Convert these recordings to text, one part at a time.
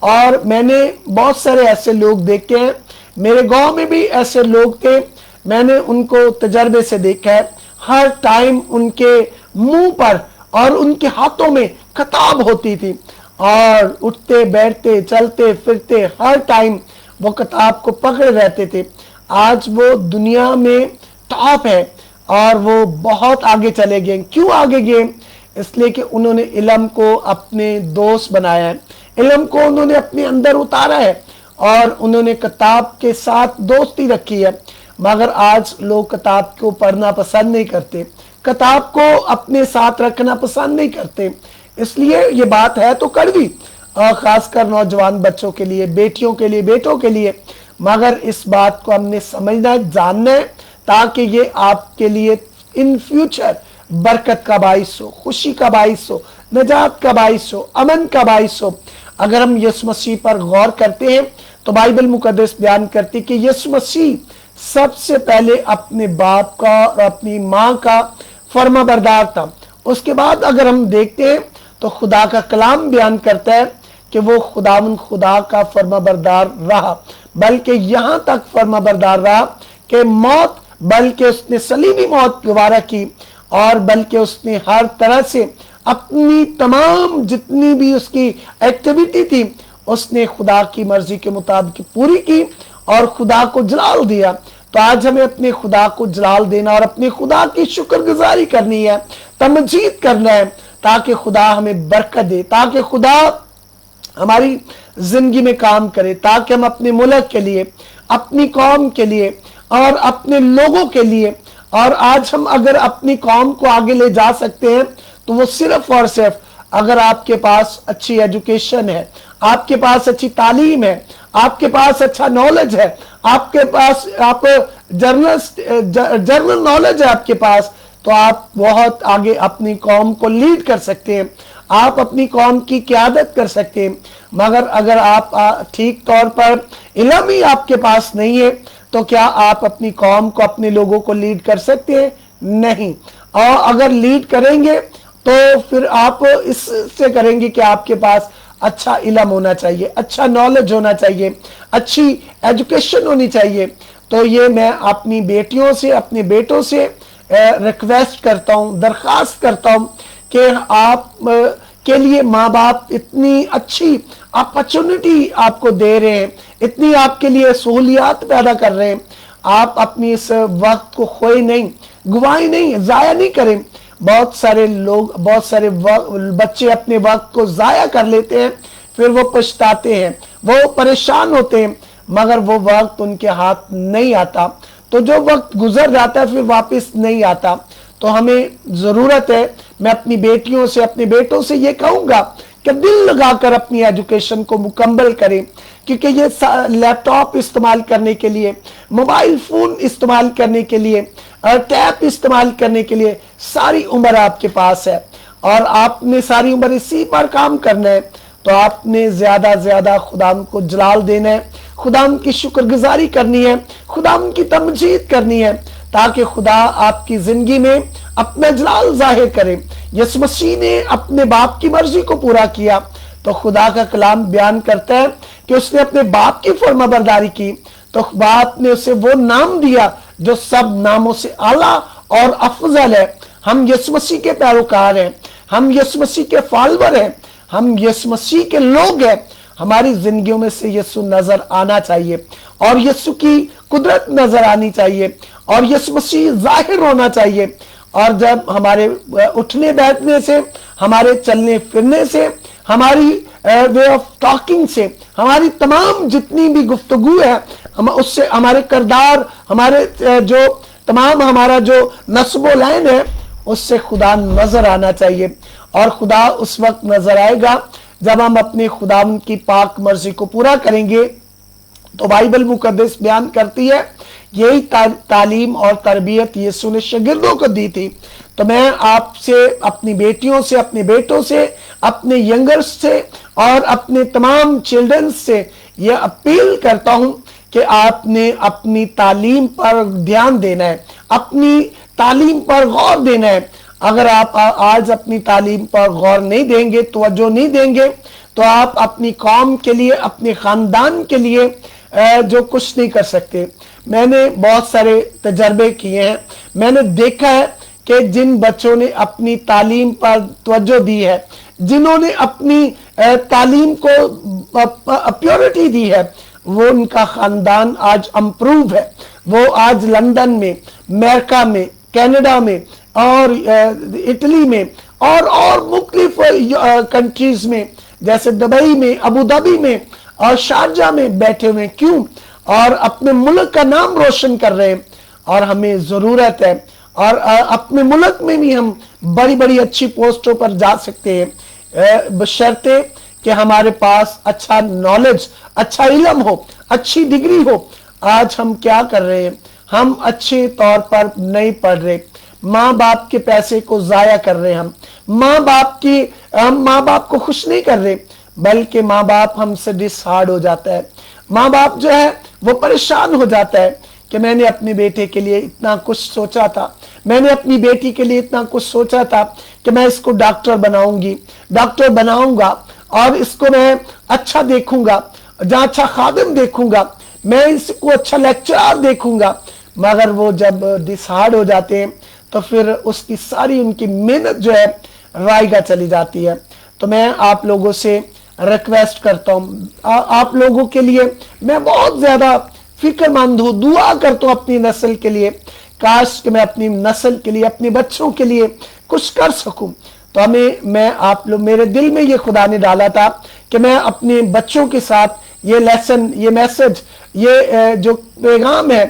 اور میں نے بہت سارے ایسے لوگ دیکھے ہیں، میرے گاؤں میں بھی ایسے لوگ تھے، میں نے ان کو تجربے سے دیکھا ہے، ہر ٹائم ان کے منہ پر اور ان کے ہاتھوں میں کتاب ہوتی تھی، اور اٹھتے بیٹھتے چلتے پھرتے ہر ٹائم وہ کتاب کو پکڑے رہتے تھے۔ آج وہ دنیا میں ٹاپ ہے اور وہ بہت آگے چلے گئے۔ کیوں آگے گئے؟ اس لیے کہ انہوں نے علم کو اپنے دوست بنایا ہے، علم کو انہوں نے اپنے اندر اتارا ہے اور انہوں نے کتاب کے ساتھ دوستی رکھی ہے۔ مگر آج لوگ کتاب کو پڑھنا پسند نہیں کرتے، کتاب کو اپنے ساتھ رکھنا پسند نہیں کرتے۔ اس لیے یہ بات ہے تو کڑوی، اور خاص کر نوجوان بچوں کے لیے، بیٹیوں کے لیے، بیٹوں کے لیے، مگر اس بات کو ہم نے سمجھنا ہے، جاننا ہے، تاکہ یہ آپ کے لیے ان فیوچر برکت کا باعث ہو، خوشی کا باعث ہو، نجات کا باعث ہو، امن کا باعث ہو۔ اگر ہم یسوع مسیح پر غور کرتے ہیں تو بائبل مقدس بیان کرتی کہ یسوع مسیح سب سے پہلے اپنے باپ کا اور اپنی ماں کا فرما بردار تھا۔ اس کے بعد اگر ہم دیکھتے ہیں تو خدا کا کلام بیان کرتا ہے کہ وہ خدا کا فرما بردار رہا، بلکہ یہاں تک فرما بردار رہا کہ موت، بلکہ اس نے صلیبی موت گوارا کی، اور بلکہ اس نے ہر طرح سے اپنی تمام جتنی بھی اس کی ایکٹیویٹی تھی اس نے خدا کی مرضی کے مطابق پوری کی اور خدا کو جلال دیا۔ تو آج ہمیں اپنے خدا کو جلال دینا اور اپنے خدا کی شکر گزاری کرنی ہے، تمجید کرنا ہے، تاکہ خدا ہمیں برکت دے، تاکہ خدا ہماری زندگی میں کام کرے، تاکہ ہم اپنے ملک کے لیے، اپنی قوم کے لیے اور اپنے لوگوں کے لیے، اور آج ہم اگر اپنی قوم کو آگے لے جا سکتے ہیں تو وہ صرف اور صرف اگر آپ کے پاس اچھی ایجوکیشن ہے، آپ کے پاس اچھی تعلیم ہے، آپ کے پاس اچھا نالج ہے، آپ کے پاس جرنل نالج ہے آپ کے پاس، تو آپ بہت آگے اپنی قوم کو لیڈ کر سکتے ہیں، آپ اپنی قوم کی قیادت کر سکتے ہیں۔ مگر اگر آپ ٹھیک طور پر علم ہی آپ کے پاس نہیں ہے تو کیا آپ اپنی قوم کو، اپنے لوگوں کو لیڈ کر سکتے ہیں؟ نہیں۔ اور اگر لیڈ کریں گے تو پھر آپ اس سے کریں گے کہ آپ کے پاس اچھا علم ہونا چاہیے، اچھا نالج ہونا چاہیے، اچھی ایجوکیشن ہونی چاہیے۔ تو یہ میں اپنی بیٹیوں سے، اپنے بیٹوں سے ریکویسٹ کرتا ہوں، درخواست کرتا ہوں کہ آپ کے لیے ماں باپ اتنی اچھی اپرچونٹی آپ کو دے رہے ہیں، اتنی آپ کے لیے سہولیات پیدا کر رہے ہیں، آپ اپنی اس وقت کو کھوئے نہیں، گواہی نہیں، ضائع نہیں کریں۔ بہت سارے لوگ، بہت سارے بچے اپنے وقت کو ضائع کر لیتے ہیں، پھر وہ پچھتاتے ہیں، وہ پریشان ہوتے ہیں، مگر وہ وقت ان کے ہاتھ نہیں آتا۔ تو جو وقت گزر جاتا ہے پھر واپس نہیں آتا۔ تو ہمیں ضرورت ہے، میں اپنی بیٹیوں سے، اپنے بیٹوں سے یہ کہوں گا کہ دل لگا کر اپنی ایجوکیشن کو مکمل کریں، کیونکہ یہ لیپ ٹاپ استعمال کرنے کے لیے، موبائل فون استعمال کرنے کے لیے اور ٹیب استعمال کرنے کے لیے ساری عمر آپ کے پاس ہے، اور آپ نے ساری عمر اسی پر کام کرنا ہے۔ تو آپ نے زیادہ زیادہ خدا کو جلال دینا ہے، خدا کی شکر گزاری کرنی ہے، خدا کی تمجید کرنی ہے، تاکہ خدا آپ کی زندگی میں اپنا جلال ظاہر کرے۔ یسوع مسیح نے اپنے باپ کی مرضی کو پورا کیا، تو خدا کا کلام بیان کرتا ہے کہ اس نے اپنے باپ کی فرما برداری کی، تو باپ نے اسے وہ نام دیا جو سب ناموں سے اعلیٰ اور افضل ہے۔ ہم یسوع مسیح کے پیروکار ہیں، ہم یسوع مسیح کے فالور ہیں، ہم یسوع مسیح کے لوگ ہیں۔ ہماری زندگیوں میں سے یسوع نظر آنا چاہیے، اور یسوع کی قدرت نظر آنی چاہیے، اور یسوع مسیح ظاہر ہونا چاہیے۔ اور جب ہمارے اٹھنے بیٹھنے سے، ہمارے چلنے پھرنے سے، ہماری وے آف ٹاکنگ سے، ہماری تمام جتنی بھی گفتگو ہے، اس سے ہمارے کردار، ہمارے جو تمام ہمارا جو نسب و لین ہے، اس سے خدا نظر آنا چاہیے۔ اور خدا اس وقت نظر آئے گا جب ہم اپنے خدا کی پاک مرضی کو پورا کریں گے۔ تو بائبل مقدس بیان کرتی ہے، یہی تعلیم اور تربیت یسوع نے شاگردوں کو دی تھی۔ تو میں آپ سے، اپنی بیٹیوں سے، اپنے بیٹوں سے، اپنے ینگرز سے اور اپنے تمام چلڈرن سے یہ اپیل کرتا ہوں کہ آپ نے اپنی تعلیم پر دھیان دینا ہے، اپنی تعلیم پر غور دینا ہے۔ اگر آپ آج اپنی تعلیم پر غور نہیں دیں گے، توجہ نہیں دیں گے، تو آپ اپنی قوم کے لیے، اپنے خاندان کے لیے جو کچھ نہیں کر سکتے۔ میں نے بہت سارے تجربے کیے ہیں، میں نے دیکھا ہے کہ جن بچوں نے اپنی تعلیم پر توجہ دی ہے، جنہوں نے اپنی تعلیم کو پیورٹی دی ہے، وہ ان کا خاندان آج امپروو ہے۔ وہ آج لندن میں، امریکہ میں، کینیڈا میں اور اٹلی میں اور مختلف کنٹریز میں، جیسے دبئی میں، ابو دھابی میں اور شارجہ میں بیٹھے ہوئے۔ کیوں؟ اور اپنے ملک کا نام روشن کر رہے ہیں۔ اور ہمیں ضرورت ہے، اور اپنے ملک میں بھی ہم بڑی بڑی اچھی پوسٹوں پر جا سکتے ہیں، بشرطے کہ ہمارے پاس اچھا نالج، اچھا علم ہو، اچھی ڈگری ہو۔ آج ہم کیا کر رہے ہیں؟ ہم اچھے طور پر نہیں پڑھ رہے، ماں باپ کے پیسے کو ضائع کر رہے ہیں، ہم ماں باپ کو خوش نہیں کر رہے، بلکہ ماں باپ ہم سے ڈسہارڈ ہو جاتا ہے۔ ماں باپ جو ہے وہ پریشان ہو جاتا ہے کہ میں نے اپنے بیٹے کے لیے اتنا کچھ سوچا تھا، میں نے اپنی بیٹی کے لیے اتنا کچھ سوچا تھا کہ میں اس کو ڈاکٹر بناؤں گا اور اس کو میں اچھا دیکھوں گا، جہاں اچھا خادم دیکھوں گا، میں اس کو اچھا لیکچرر دیکھوں گا۔ مگر وہ جب ڈسہارڈ ہو جاتے ہیں تو پھر اس کی ساری ان کی محنت جو ہے رائگاں چلی جاتی ہے۔ تو میں آپ لوگوں سے ریکویسٹ کرتا ہوں، آپ لوگوں کے لیے میں بہت زیادہ فکر مند ہوں، دعا کرتا ہوں اپنی نسل کے لیے، کاش کہ میں اپنی نسل کے لیے، اپنے بچوں کے لیے کچھ کر سکوں۔ تو میرے دل میں یہ خدا نے ڈالا تھا کہ میں اپنے بچوں کے ساتھ یہ لیسن، یہ میسج، یہ جو پیغام ہے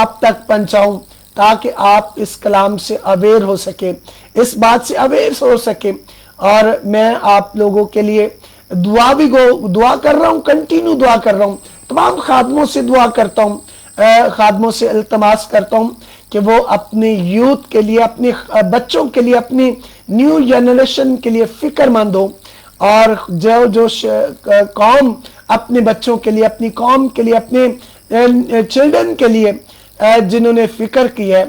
آپ تک پہنچاؤں، تاکہ آپ اس کلام سے اویئر ہو سکے، اس بات سے اویئر ہو سکے۔ اور میں آپ لوگوں کے لیے دعا کر رہا ہوں، کنٹینیو دعا کر رہا ہوں، تمام خادموں سے دعا کرتا ہوں، خادموں سے التماس کرتا ہوں کہ وہ اپنے یوتھ کے لیے، اپنے بچوں کے لیے، اپنی نیو جنریشن کے لیے فکر مند ہو، اور جو قوم اپنے بچوں کے لیے، اپنی قوم کے لیے، اپنے چلڈرن کے لیے جنہوں نے فکر کی ہے،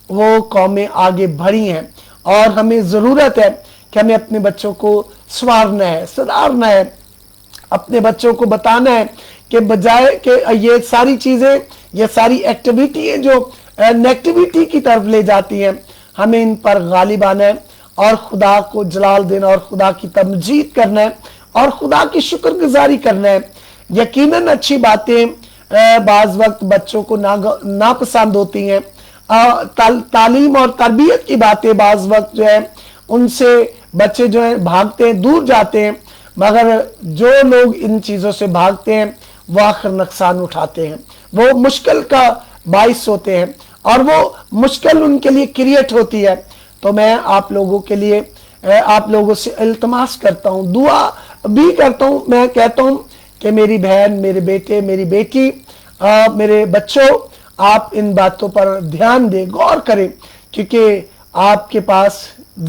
وہ قومیں آگے بڑھی ہیں۔ اور ہمیں ضرورت ہے کہ ہمیں اپنے بچوں کو سنوارنا ہے، سدھارنا ہے، اپنے بچوں کو بتانا ہے کہ بجائے کہ یہ ساری چیزیں، یہ ساری ایکٹیویٹی جو نیگیٹیوٹی کی طرف لے جاتی ہیں، ہمیں ان پر غالب آنا ہے اور خدا کو جلال دینا اور خدا کی تمجید کرنا ہے اور خدا کی شکر گزاری کرنا ہے۔ یقیناً اچھی باتیں بعض وقت بچوں کو ناپسند ہوتی ہیں، تعلیم اور تربیت کی باتیں بعض وقت جو ہے ان سے بچے جو ہیں بھاگتے ہیں، دور جاتے ہیں، مگر جو لوگ ان چیزوں سے بھاگتے ہیں وہ آخر نقصان اٹھاتے ہیں، وہ مشکل کا باعث ہوتے ہیں اور وہ مشکل ان کے لیے کریٹ ہوتی ہے۔ تو میں آپ لوگوں کے لیے، آپ لوگوں سے التماس کرتا ہوں، دعا بھی کرتا ہوں، میں کہتا ہوں کہ میری بہن، میرے بیٹے، میری بیٹی، میرے بچوں، آپ ان باتوں پر دھیان دیں، غور کریں، کیونکہ آپ کے پاس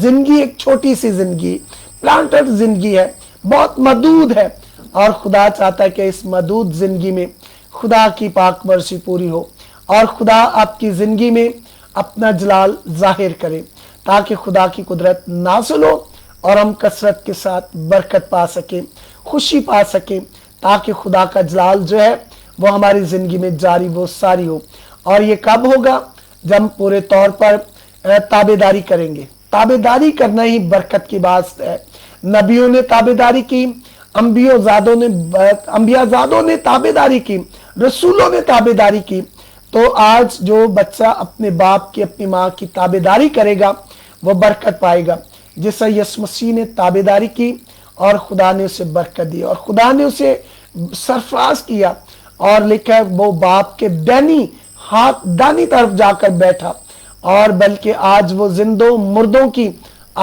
زندگی ایک چھوٹی سی زندگی، پلانٹر زندگی ہے، بہت محدود ہے، اور خدا چاہتا ہے کہ اس محدود زندگی میں خدا کی پاک مرضی پوری ہو اور خدا آپ کی زندگی میں اپنا جلال ظاہر کرے، تاکہ خدا کی قدرت نازل ہو اور ہم کثرت کے ساتھ برکت پا سکیں، خوشی پا سکیں، تاکہ خدا کا جلال جو ہے وہ ہماری زندگی میں جاری و ساری ہو۔ اور یہ کب ہوگا؟ جب ہم پورے طور پر تابعداری کریں گے۔ تابعداری کرنا ہی برکت کی بات ہے۔ نبیوں نے تابعداری کی، انبیاء زادوں نے تابعداری کی، رسولوں نے تابعداری کی۔ تو آج جو بچہ اپنے باپ کی، اپنی ماں کی تابعداری کرے گا وہ برکت پائے گا، جیسا یسوع مسیح نے تابعداری کی اور خدا نے اسے برکت دی اور خدا نے اسے سرفراز کیا، اور لکھا وہ باپ کے دانی طرف جا کر بیٹھا، اور بلکہ آج وہ زندوں مردوں کی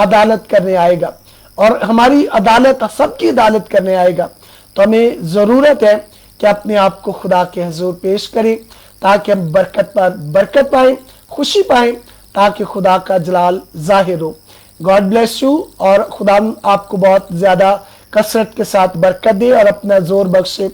عدالت کرنے آئے گا اور ہماری عدالت، سب کی عدالت کرنے آئے گا۔ تو ہمیں ضرورت ہے کہ اپنے آپ کو خدا کے حضور پیش کریں، تاکہ ہم برکت پر برکت پائیں، خوشی پائیں، تاکہ خدا کا جلال ظاہر ہو۔ گاڈ بلیس یو، اور خدا آپ کو بہت زیادہ کثرت کے ساتھ برکت دے اور اپنا زور بخشے۔